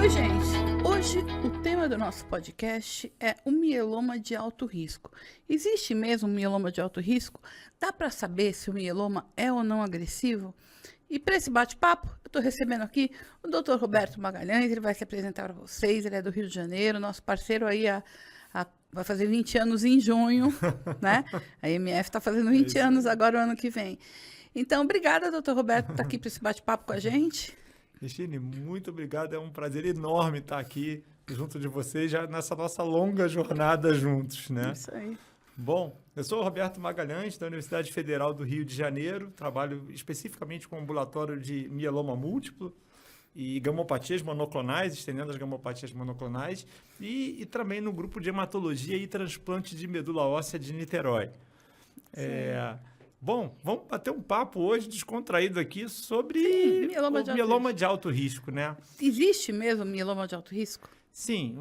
Oi, gente! Hoje o tema do nosso podcast é o mieloma de alto risco. Existe mesmo um mieloma de alto risco? Dá para saber se o mieloma é ou não agressivo? E para esse bate-papo, eu estou recebendo aqui o Dr. Roberto Magalhães, ele vai se apresentar para vocês, ele é do Rio de Janeiro, nosso parceiro aí vai fazer 20 anos em junho, né? A MF está fazendo 20 anos agora o ano que vem. Então, obrigada, doutor Roberto, por estar aqui para esse bate-papo com a gente. Cristine, muito obrigado. É um prazer enorme estar aqui junto de vocês, já nessa nossa longa jornada juntos, né? Isso aí. Bom, eu sou o Roberto Magalhães, da Universidade Federal do Rio de Janeiro. Trabalho especificamente com o ambulatório de mieloma múltiplo e gamopatias monoclonais, estendendo as gamopatias monoclonais, e também no grupo de hematologia e transplante de medula óssea de Niterói. Bom, vamos bater um papo hoje descontraído aqui sobre mieloma de alto risco, né? Existe mesmo mieloma de alto risco? Sim.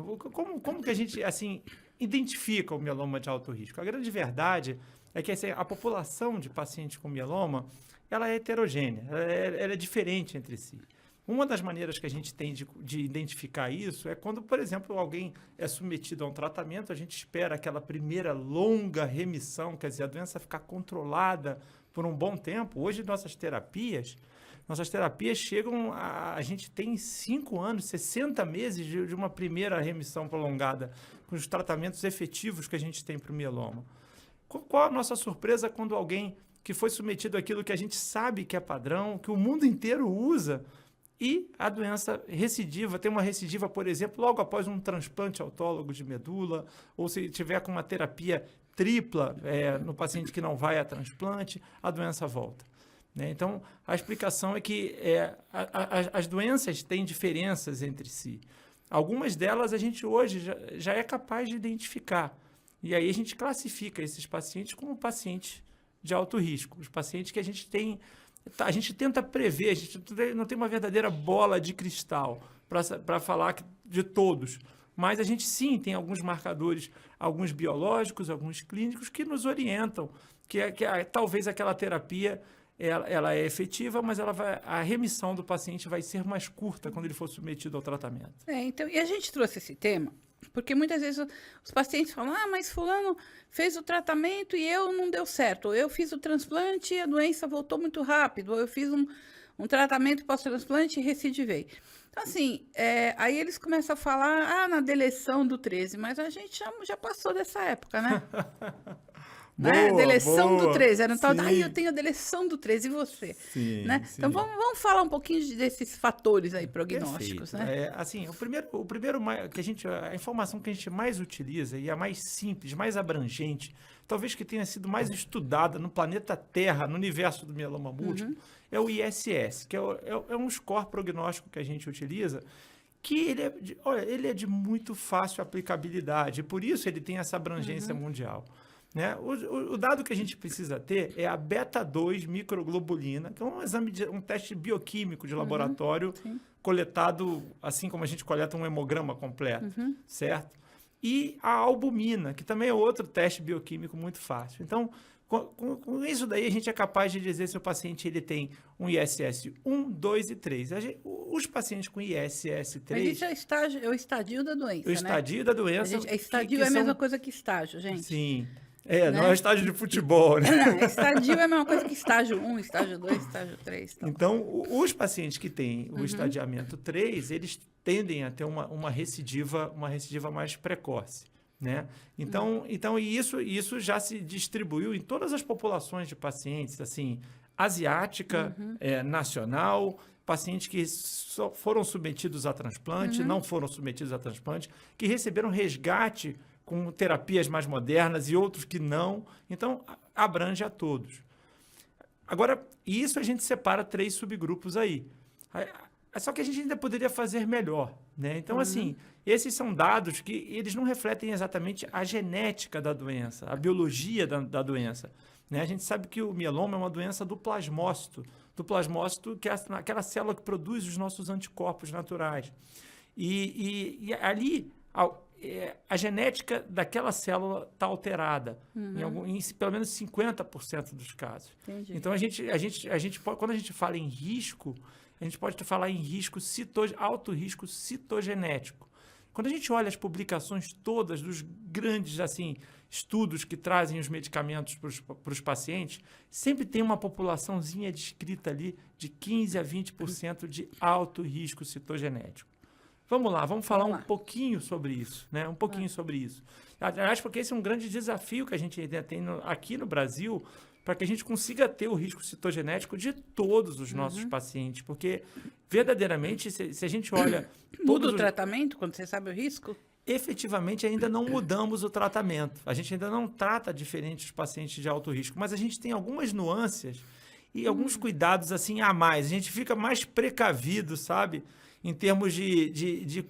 Como que a gente, assim, identifica o mieloma de alto risco? A grande verdade é que assim, a população de pacientes com mieloma, ela é heterogênea, ela é diferente entre si. Uma das maneiras que a gente tem de identificar isso é quando, por exemplo, alguém é submetido a um tratamento, a gente espera aquela primeira longa remissão, quer dizer, a doença ficar controlada por um bom tempo. Hoje, nossas terapias chegam a gente tem 5 anos, 60 meses de uma primeira remissão prolongada, com os tratamentos efetivos que a gente tem para o mieloma. Qual a nossa surpresa quando alguém que foi submetido àquilo que a gente sabe que é padrão, que o mundo inteiro usa, e a doença recidiva, tem uma recidiva, por exemplo, logo após um transplante autólogo de medula, ou se tiver com uma terapia tripla no paciente que não vai a transplante, a doença volta. Né? Então, a explicação é que as doenças têm diferenças entre si. Algumas delas a gente hoje já é capaz de identificar. E aí a gente classifica esses pacientes como pacientes de alto risco. Os pacientes que a gente tenta prever, a gente não tem uma verdadeira bola de cristal para falar de todos, mas a gente sim tem alguns marcadores, alguns biológicos, alguns clínicos que nos orientam, talvez aquela terapia ela é efetiva, mas a remissão do paciente vai ser mais curta quando ele for submetido ao tratamento. Então, e a gente trouxe esse tema porque muitas vezes os pacientes falam, mas fulano fez o tratamento e eu não deu certo. Ou eu fiz o transplante e a doença voltou muito rápido. Ou eu fiz um tratamento pós-transplante e recidivei. Então, assim, aí eles começam a falar, na deleção do 13. Mas a gente já passou dessa época, né? Boa, deleção boa. do 13. Era um tal, Sim. eu tenho a deleção do 13, e você? Sim, né? sim. Então, vamos falar um pouquinho desses fatores aí prognósticos, Perfeito. né? Assim, o primeiro que a informação que a gente mais utiliza e a mais simples, mais abrangente, talvez que tenha sido mais estudada no planeta Terra, no universo do mieloma múltiplo, é o ISS, que é um score prognóstico que a gente utiliza, que ele é de muito fácil aplicabilidade, por isso ele tem essa abrangência mundial. Né? O dado que a gente precisa ter é a beta-2 microglobulina, que é um teste bioquímico de laboratório coletado, assim como a gente coleta um hemograma completo, certo? E a albumina, que também é outro teste bioquímico muito fácil. Então, com isso daí, a gente é capaz de dizer se o paciente ele tem um ISS 1, 2 e 3. Os pacientes com ISS 3... É o estadio da doença, O estadio da doença... Estadio é a mesma coisa que estágio, gente. Sim. Né? Não é estágio de futebol, né? Não, estadio é a mesma coisa que estágio 1, estágio 2, estágio 3. Tal. Então, os pacientes que têm o estadiamento 3, eles tendem a ter uma recidiva mais precoce. Né? Então isso já se distribuiu em todas as populações de pacientes, assim, asiática, nacional, pacientes que foram submetidos a transplante, não foram submetidos a transplante, que receberam resgate com terapias mais modernas e outros que não. Então, abrange a todos. Agora, isso a gente separa 3 subgrupos aí. Só que a gente ainda poderia fazer melhor, né? Então, assim, esses são dados que eles não refletem exatamente a genética da doença, a biologia da doença. Né? A gente sabe que o mieloma é uma doença do plasmócito, que é aquela célula que produz os nossos anticorpos naturais. E ali... a genética daquela célula está alterada em pelo menos 50% dos casos. Entendi. Então, quando a gente fala em risco, a gente pode falar em alto risco citogenético. Quando a gente olha as publicações todas dos grandes assim, estudos que trazem os medicamentos para os pacientes, sempre tem uma populaçãozinha descrita ali de 15 a 20% de alto risco citogenético. Vamos lá, vamos falar um pouquinho sobre isso, né? Um pouquinho sobre isso. Aliás, porque esse é um grande desafio que a gente ainda tem aqui no Brasil, para que a gente consiga ter o risco citogenético de todos os nossos pacientes, porque verdadeiramente, se a gente olha... Muda o tratamento quando você sabe o risco? Efetivamente, ainda não mudamos o tratamento. A gente ainda não trata diferente os pacientes de alto risco, mas a gente tem algumas nuances e alguns cuidados assim a mais. A gente fica mais precavido, sabe? Em termos de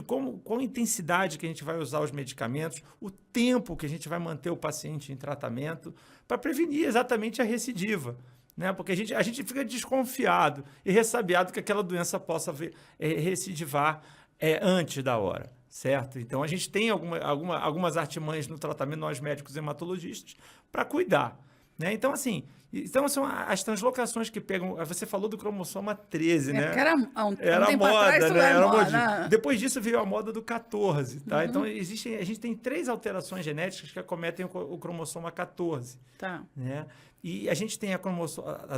qual intensidade que a gente vai usar os medicamentos, o tempo que a gente vai manter o paciente em tratamento, para prevenir exatamente a recidiva, né? Porque a gente fica desconfiado e ressabiado que aquela doença possa recidivar antes da hora, certo? Então, a gente tem algumas artimanhas no tratamento, nós médicos hematologistas, para cuidar, né? Então, assim... Então, são as translocações que pegam... Você falou do cromossoma 13, né? Era um tempo moda, atrás, né? Era moda. Modinha. Depois disso veio a moda do 14, tá? Então, a gente tem 3 alterações genéticas que acometem o cromossoma 14. Tá. Né? E a gente tem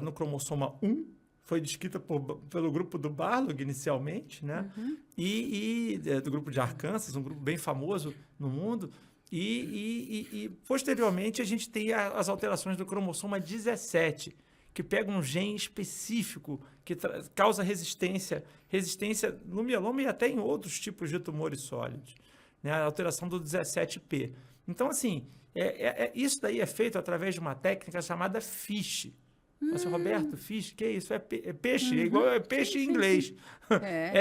no cromossoma 1, foi descrita pelo grupo do Barlog inicialmente, né? E do grupo de Arkansas, um grupo bem famoso no mundo. E posteriormente, a gente tem as alterações do cromossoma 17, que pega um gene específico que causa resistência no mieloma e até em outros tipos de tumores sólidos, né? A alteração do 17P. Então, assim, isso daí é feito através de uma técnica chamada FISH. Mas, Roberto, FISH, que é isso? É peixe, igual peixe em inglês.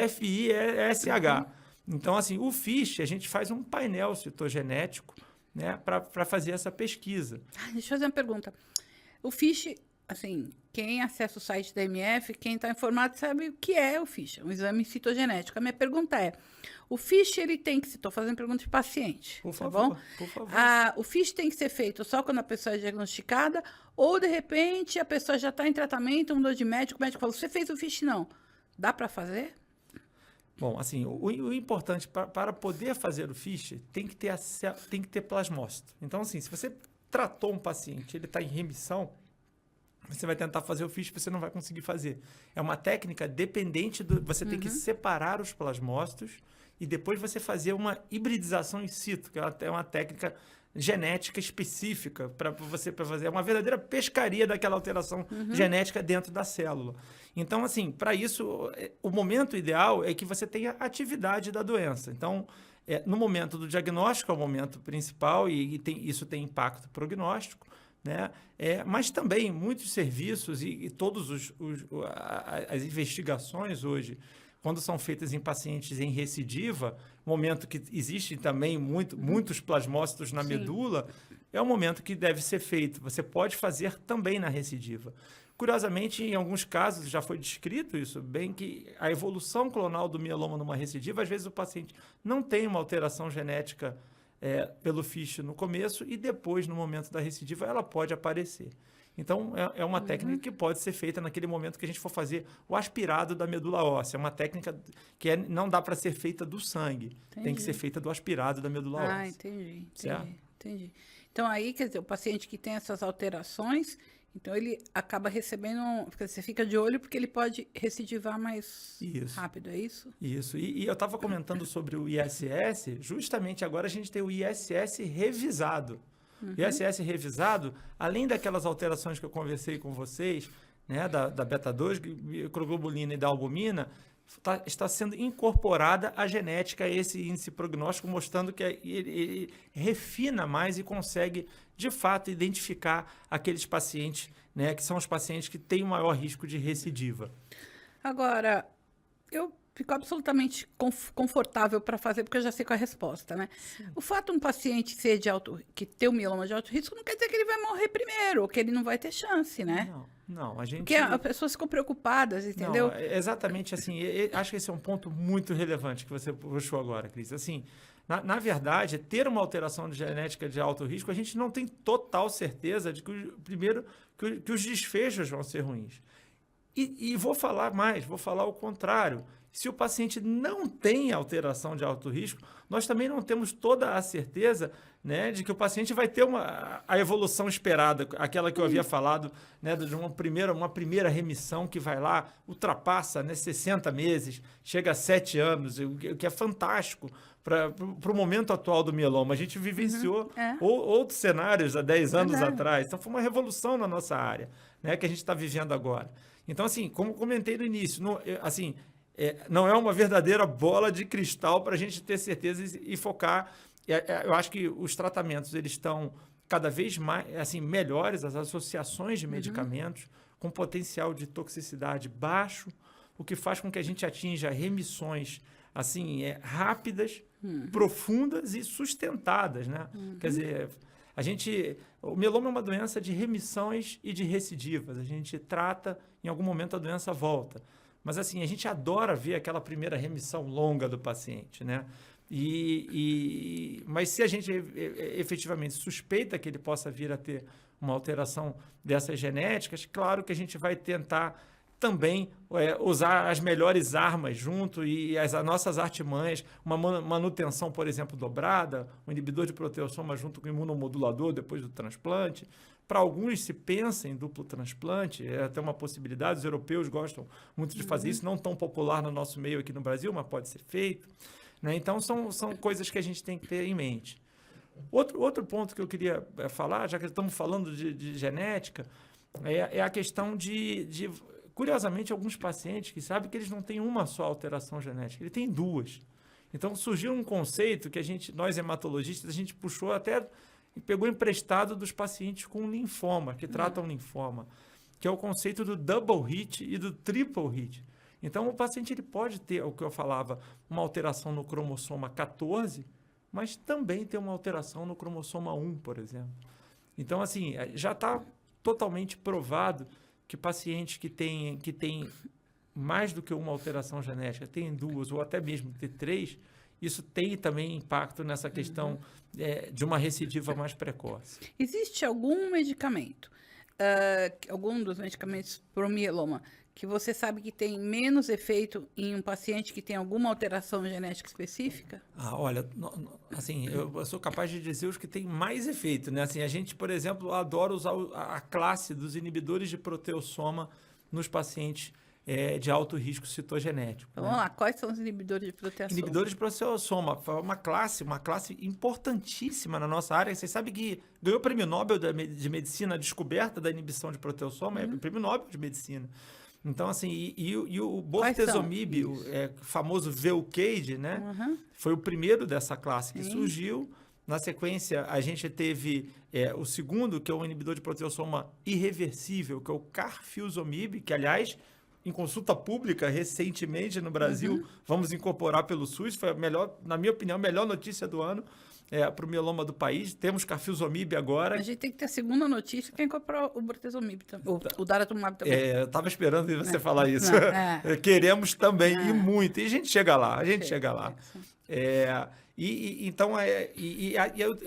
FISH. Então, assim, o FISH, a gente faz um painel citogenético, né, para fazer essa pesquisa. Deixa eu fazer uma pergunta. O FISH, assim, quem acessa o site da MF, quem está informado sabe o que é o FISH, um exame citogenético. A minha pergunta é, o FISH, ele tem que... Estou fazendo pergunta de paciente, por tá favor, bom? Por favor. O FISH tem que ser feito só quando a pessoa é diagnosticada ou, de repente, a pessoa já está em tratamento, mudou de médico, o médico falou, você fez o FISH? Não. Dá para fazer? Bom, assim, o importante para poder fazer o FISH tem que ter plasmócito. Então, assim, se você tratou um paciente, ele está em remissão, você vai tentar fazer o FISH, você não vai conseguir fazer. É uma técnica dependente você tem que separar os plasmócitos e depois você fazer uma hibridização in situ, que é uma técnica genética específica para você fazer. É uma verdadeira pescaria daquela alteração genética dentro da célula. Então, assim, para isso, o momento ideal é que você tenha atividade da doença. Então, no momento do diagnóstico é o momento principal e isso tem impacto prognóstico, né? Mas também muitos serviços e todas as investigações hoje, quando são feitas em pacientes em recidiva, momento que existe também muitos plasmócitos na medula, é o momento que deve ser feito. Você pode fazer também na recidiva. Curiosamente, em alguns casos, já foi descrito isso bem, que a evolução clonal do mieloma numa recidiva, às vezes o paciente não tem uma alteração genética pelo FISH no começo e depois, no momento da recidiva, ela pode aparecer. Então, é uma técnica que pode ser feita naquele momento que a gente for fazer o aspirado da medula óssea. É uma técnica que não dá para ser feita do sangue. Entendi. Tem que ser feita do aspirado da medula óssea. Entendi. Então, aí, quer dizer, o paciente que tem essas alterações, então ele acaba recebendo... Você fica de olho porque ele pode recidivar mais rápido, é isso? Isso. E eu estava comentando sobre o ISS, justamente agora a gente tem o ISS revisado. O ISS revisado, além daquelas alterações que eu conversei com vocês, né, da beta-2, microglobulina e da albumina, está sendo incorporada a genética a esse índice prognóstico, mostrando que ele refina mais e consegue, de fato, identificar aqueles pacientes, né, que são os pacientes que têm o maior risco de recidiva. Agora, eu fico absolutamente confortável para fazer, porque eu já sei qual é a resposta, né? Sim. O fato de um paciente que ter um mieloma de alto risco não quer dizer que ele vai morrer primeiro, ou que ele não vai ter chance, né? Não, a gente... Porque as pessoas ficam preocupadas, entendeu? Não, exatamente assim, acho que esse é um ponto muito relevante que você puxou agora, Cris. Assim, na verdade, ter uma alteração de genética de alto risco, a gente não tem total certeza de que, primeiro, que os desfechos vão ser ruins. E vou falar mais, vou falar o contrário. Se o paciente não tem alteração de alto risco, nós também não temos toda a certeza, né, de que o paciente vai ter a evolução esperada, aquela que eu havia falado, né, de uma primeira remissão que vai lá, ultrapassa, né, 60 meses, chega a 7 anos, o que é fantástico para o momento atual do mieloma. A gente vivenciou outros cenários há 10 anos atrás. Então, foi uma revolução na nossa área, né, que a gente está vivendo agora. Então, assim, como comentei no início, não é uma verdadeira bola de cristal para a gente ter certeza e focar. Eu acho que os tratamentos eles estão cada vez mais assim, melhores, as associações de medicamentos com potencial de toxicidade baixo, o que faz com que a gente atinja remissões assim, rápidas, profundas e sustentadas, né? Quer dizer, o mieloma é uma doença de remissões e de recidivas. A gente trata, em algum momento a doença volta. Mas assim, a gente adora ver aquela primeira remissão longa do paciente, né? Mas se a gente efetivamente suspeita que ele possa vir a ter uma alteração dessas genéticas, claro que a gente vai tentar também usar as melhores armas junto e as nossas artimanhas, uma manutenção, por exemplo, dobrada, um inibidor de proteossoma junto com o imunomodulador depois do transplante. Para alguns se pensa em duplo transplante, é até uma possibilidade, os europeus gostam muito de fazer isso, não tão popular no nosso meio aqui no Brasil, mas pode ser feito. Né? Então, são coisas que a gente tem que ter em mente. Outro ponto que eu queria falar, já que estamos falando de genética, é a questão de curiosamente, alguns pacientes que sabem que eles não têm uma só alteração genética, ele tem duas. Então, surgiu um conceito que nós hematologistas, a gente puxou até e pegou emprestado dos pacientes com linfoma, que tratam linfoma, que é o conceito do double hit e do triple hit. Então, o paciente ele pode ter, o que eu falava, uma alteração no cromossoma 14, mas também ter uma alteração no cromossoma 1, por exemplo. Então, assim, já está totalmente provado que pacientes que têm mais do que uma alteração genética, tem duas ou até mesmo ter três, isso tem também impacto nessa questão de uma recidiva mais precoce. Existe algum medicamento, algum dos medicamentos para o mieloma, que você sabe que tem menos efeito em um paciente que tem alguma alteração genética específica? Olha, assim, eu sou capaz de dizer os que têm mais efeito, né? Assim, a gente, por exemplo, adora usar a classe dos inibidores de proteossoma nos pacientes de alto risco citogenético. Então, vamos lá, quais são os inibidores de proteossoma? Inibidores de proteossoma, uma classe importantíssima na nossa área. Vocês sabem que ganhou o Prêmio Nobel de Medicina, a descoberta da inibição de proteossoma, é o Prêmio Nobel de Medicina. Então, assim, e o bortezomib, o famoso Velcade, né? Foi o primeiro dessa classe que surgiu. Na sequência, a gente teve o segundo, que é o inibidor de proteossoma irreversível, que é o carfilzomib, que, aliás, em consulta pública, recentemente no Brasil, vamos incorporar pelo SUS. Foi a melhor, na minha opinião, a melhor notícia do ano para o mieloma do país. Temos carfilzomib agora. A gente tem que ter a segunda notícia que é incorporar o bortezomib também, o daratumab também. Eu estava esperando você falar isso. Queremos também, e muito. E a gente chega lá, Então,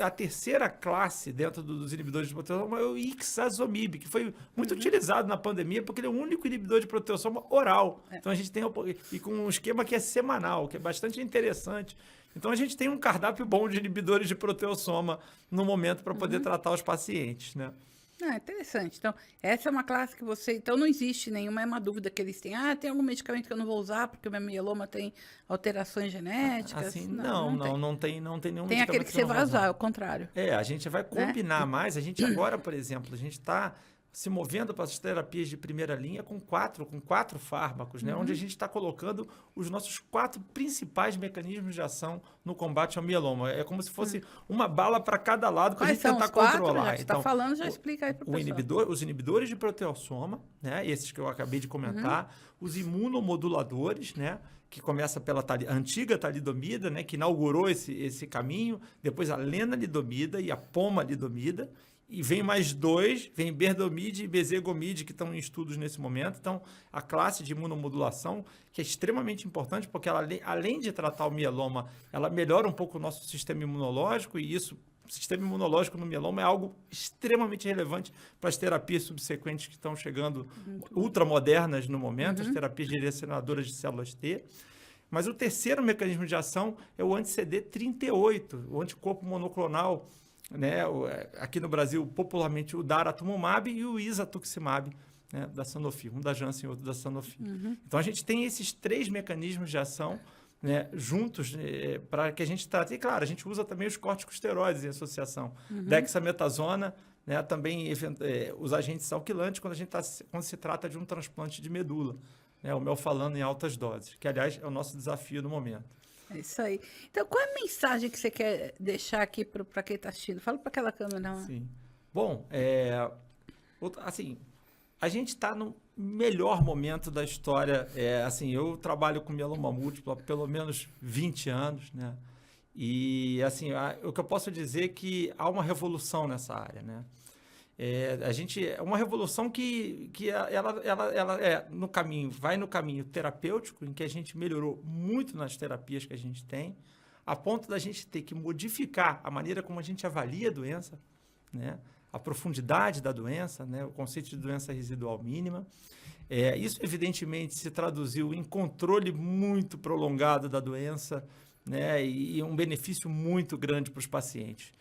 a terceira classe dentro dos inibidores de proteossoma é o ixazomib, que foi muito utilizado na pandemia, porque ele é o único inibidor de proteossoma oral. Então, a gente tem e com um esquema que é semanal, que é bastante interessante. Então, a gente tem um cardápio bom de inibidores de proteossoma no momento para poder tratar os pacientes, né? Interessante. Então, essa é uma classe que Então, não existe nenhuma dúvida que eles têm. Tem algum medicamento que eu não vou usar porque o meu mieloma tem alterações genéticas? Assim, não tem nenhum medicamento. Tem aquele que você vai usar, é o contrário. A gente vai combinar mais. A gente agora, por exemplo, a gente está se movendo para as terapias de primeira linha com quatro fármacos, né? Onde a gente está colocando os nossos 4 principais mecanismos de ação no combate ao mieloma. É como se fosse uma bala para cada lado para a gente tentar controlar. Já que você está falando, já explica aí para o pessoal. Os inibidores de proteossoma, né? Esses que eu acabei de comentar, os imunomoduladores, né? Que começa pela antiga talidomida, né? Que inaugurou esse caminho, depois a lenalidomida e a pomalidomida. E vem mais 2, vem berdomide e bezegomide, que estão em estudos nesse momento. Então, a classe de imunomodulação, que é extremamente importante, porque ela, além de tratar o mieloma, ela melhora um pouco o nosso sistema imunológico, e isso sistema imunológico no mieloma é algo extremamente relevante para as terapias subsequentes que estão chegando, ultramodernas no momento, as terapias direcionadoras de células T. Mas o terceiro mecanismo de ação é o anti-CD38, o anticorpo monoclonal, né? Aqui no Brasil, popularmente, o daratumumab e o isatuximab, né? Da Sanofi, um da Janssen e outro da Sanofi. Então, a gente tem esses 3 mecanismos de ação, né, juntos, para que a gente trate. E, claro, a gente usa também os corticosteroides em associação. Dexametasona, né, também os agentes alquilantes quando se trata de um transplante de medula. Né, o melfalano em altas doses, que, aliás, é o nosso desafio no momento. É isso aí. Então, qual é a mensagem que você quer deixar aqui para quem está assistindo? Fala para aquela câmera. Sim. Bom, assim, a gente está no melhor momento da história. Assim, eu trabalho com mieloma múltiplo há pelo menos 20 anos, né? E, assim, o que eu posso dizer é que há uma revolução nessa área, né? É uma revolução que ela no caminho, vai no caminho terapêutico, em que a gente melhorou muito nas terapias que a gente tem, a ponto da gente ter que modificar a maneira como a gente avalia a doença, né? A profundidade da doença, né? O conceito de doença residual mínima. Isso, evidentemente, se traduziu em controle muito prolongado da doença, né? E um benefício muito grande para os pacientes.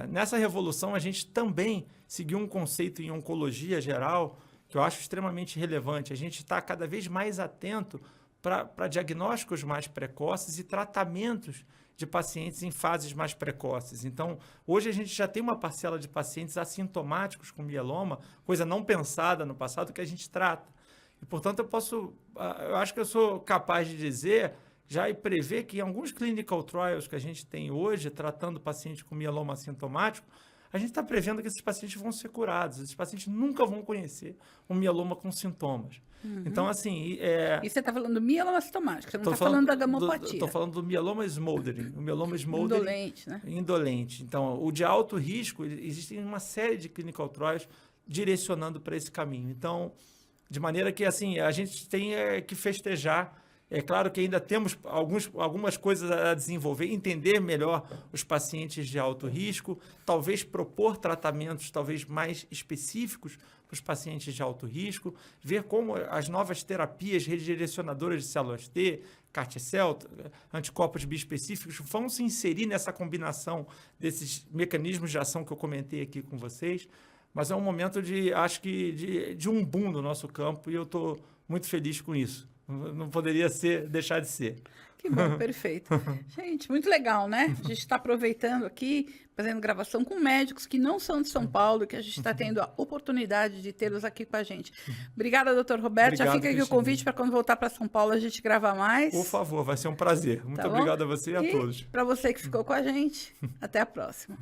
Nessa revolução, a gente também seguiu um conceito em oncologia geral que eu acho extremamente relevante. A gente está cada vez mais atento para diagnósticos mais precoces e tratamentos de pacientes em fases mais precoces. Então, hoje a gente já tem uma parcela de pacientes assintomáticos com mieloma, coisa não pensada no passado, que a gente trata. E, portanto, eu acho que eu sou capaz de dizer já e prever que em alguns clinical trials que a gente tem hoje, tratando pacientes com mieloma assintomático, a gente está prevendo que esses pacientes vão ser curados. Esses pacientes nunca vão conhecer um mieloma com sintomas. Então, assim... E você está falando do mieloma assintomático, você não está falando da gamopatia. Estou falando do mieloma smoldering. O mieloma smoldering... Indolente, né? Indolente. Então, o de alto risco, existem uma série de clinical trials direcionando para esse caminho. Então, de maneira que, assim, a gente tem que festejar. É claro que ainda temos algumas coisas a desenvolver, entender melhor os pacientes de alto risco, talvez propor tratamentos talvez mais específicos para os pacientes de alto risco, ver como as novas terapias redirecionadoras de células T, CAR-T-cell, anticorpos biespecíficos, vão se inserir nessa combinação desses mecanismos de ação que eu comentei aqui com vocês. Mas é um momento de um boom no nosso campo e eu estou muito feliz com isso. Não poderia deixar de ser. Que bom, perfeito. Gente, muito legal, né? A gente está aproveitando aqui, fazendo gravação com médicos que não são de São Paulo, que a gente está tendo a oportunidade de tê-los aqui com a gente. Obrigada, doutor Roberto. Obrigado, já fica aqui Cristina. o convite para quando voltar para São Paulo a gente gravar mais. Por favor, vai ser um prazer. Muito obrigado a você e a todos. Para você que ficou com a gente, até a próxima.